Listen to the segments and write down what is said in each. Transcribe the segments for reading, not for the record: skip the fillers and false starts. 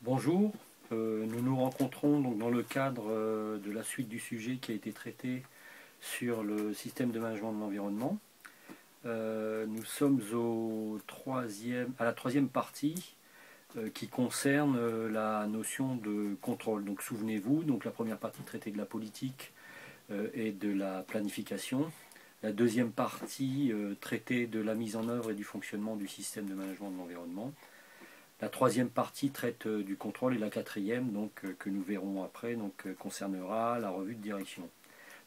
Bonjour, nous nous rencontrons donc dans le cadre de la suite du sujet qui a été traité sur le système de management de l'environnement. Nous sommes à la troisième partie qui concerne la notion de contrôle. Donc souvenez-vous, donc la première partie traitait de la politique et de la planification. La deuxième partie traitait de la mise en œuvre et du fonctionnement du système de management de l'environnement. La troisième partie traite du contrôle et la quatrième, donc, que nous verrons après, concernera la revue de direction.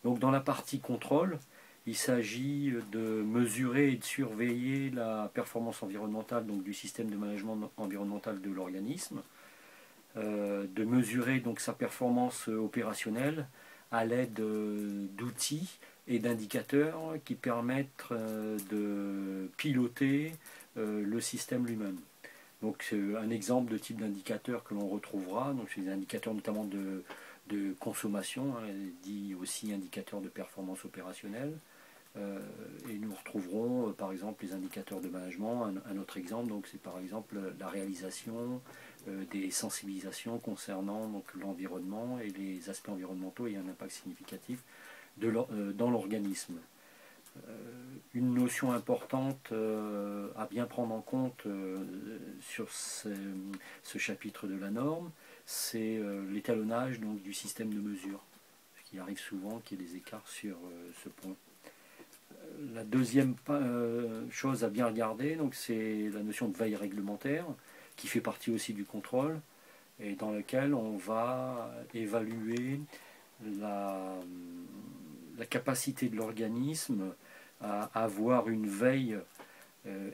Donc dans la partie contrôle, il s'agit de mesurer et de surveiller la performance environnementale donc, du système de management environnemental de l'organisme, de mesurer donc, sa performance opérationnelle à l'aide d'outils et d'indicateurs qui permettent de piloter le système lui-même. Donc c'est un exemple de type d'indicateur que l'on retrouvera, donc c'est des indicateurs notamment de consommation, hein, dit aussi indicateurs de performance opérationnelle. Et nous retrouverons par exemple les indicateurs de management. Un autre exemple, donc c'est par exemple la réalisation des sensibilisations concernant l'environnement et les aspects environnementaux et un impact significatif dans l'organisme. Une notion importante à bien prendre en compte sur ce chapitre de la norme, c'est l'étalonnage du système de mesure. Ce qui arrive souvent qu'il y ait des écarts sur ce point. La deuxième chose à bien regarder, c'est la notion de veille réglementaire, qui fait partie aussi du contrôle, et dans lequel on va évaluer la capacité de l'organisme à avoir une veille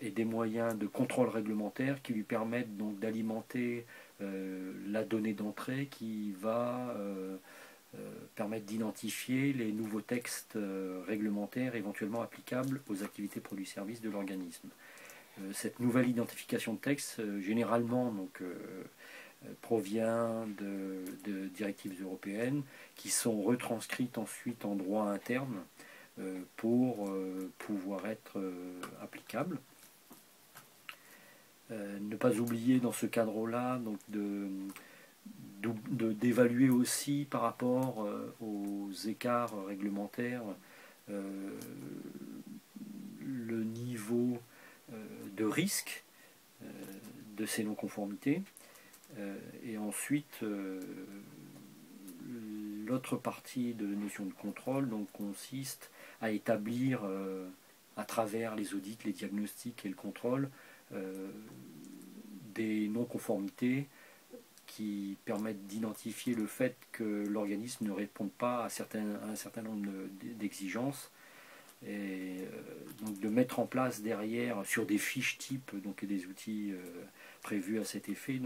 et des moyens de contrôle réglementaire qui lui permettent donc d'alimenter la donnée d'entrée qui va permettre d'identifier les nouveaux textes réglementaires éventuellement applicables aux activités produits-services de l'organisme. Cette nouvelle identification de texte, généralement provient de directives européennes qui sont retranscrites ensuite en droit interne pour pouvoir être applicables. Ne pas oublier dans ce cadre-là d'évaluer aussi par rapport aux écarts réglementaires le niveau de risque de ces non-conformités. Et ensuite, l'autre partie de la notion de contrôle consiste à établir à travers les audits, les diagnostics et le contrôle des non-conformités qui permettent d'identifier le fait que l'organisme ne répond pas à un certain nombre d'exigences et donc de mettre en place derrière sur des fiches types et des outils prévus à cet effet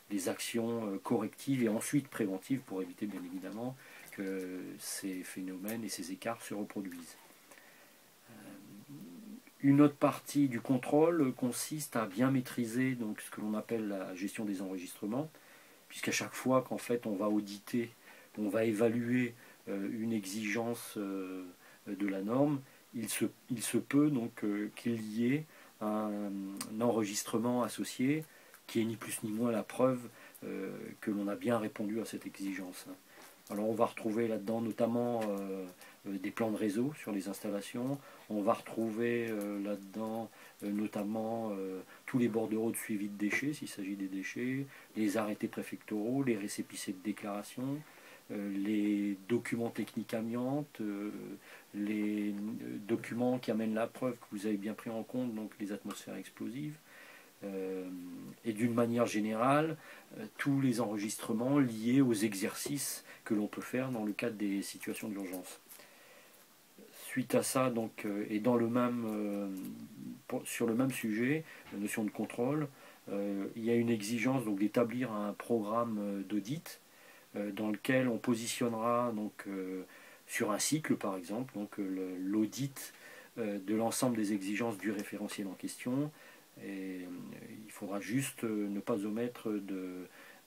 les actions correctives et ensuite préventives pour éviter bien évidemment que ces phénomènes et ces écarts se reproduisent. Une autre partie du contrôle consiste à bien maîtriser ce que l'on appelle la gestion des enregistrements, puisqu'à chaque fois qu'en fait on va auditer, on va évaluer une exigence de la norme, il se peut qu'il y ait un enregistrement associé qui est ni plus ni moins la preuve que l'on a bien répondu à cette exigence. Alors on va retrouver là-dedans notamment des plans de réseau sur les installations, on va retrouver là-dedans notamment tous les bordereaux de suivi de déchets s'il s'agit des déchets, les arrêtés préfectoraux, les récépissés de déclaration, les documents techniques amiantes, les documents qui amènent la preuve que vous avez bien pris en compte les atmosphères explosives, et d'une manière générale tous les enregistrements liés aux exercices que l'on peut faire dans le cadre des situations d'urgence. Suite à ça, et sur le même sujet, la notion de contrôle, il y a une exigence d'établir un programme d'audit dans lequel on positionnera sur un cycle par exemple l'audit de l'ensemble des exigences du référentiel en question. Et il faudra juste ne pas omettre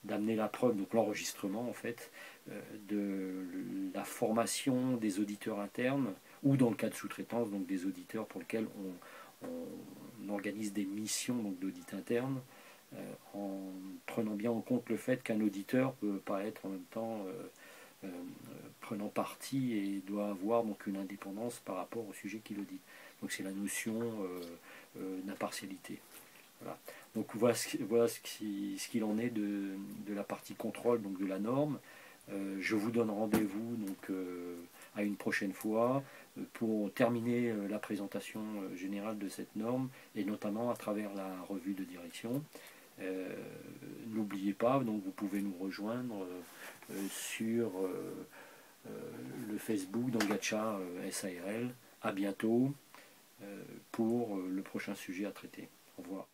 d'amener la preuve, l'enregistrement en fait, de la formation des auditeurs internes ou dans le cas de sous-traitance, des auditeurs pour lesquels on organise des missions d'audit interne en prenant bien en compte le fait qu'un auditeur ne peut pas être en même temps prenant parti et doit avoir donc une indépendance par rapport au sujet qu'il audite. Donc c'est la notion d'impartialité. Voilà. Donc voilà ce qu'il en est de la partie contrôle, donc de la norme. Je vous donne rendez-vous donc à une prochaine fois pour terminer la présentation générale de cette norme et notamment à travers la revue de direction. N'oubliez pas, donc vous pouvez nous rejoindre sur le Facebook d'Engacha SARL. À bientôt pour le prochain sujet à traiter. Au revoir.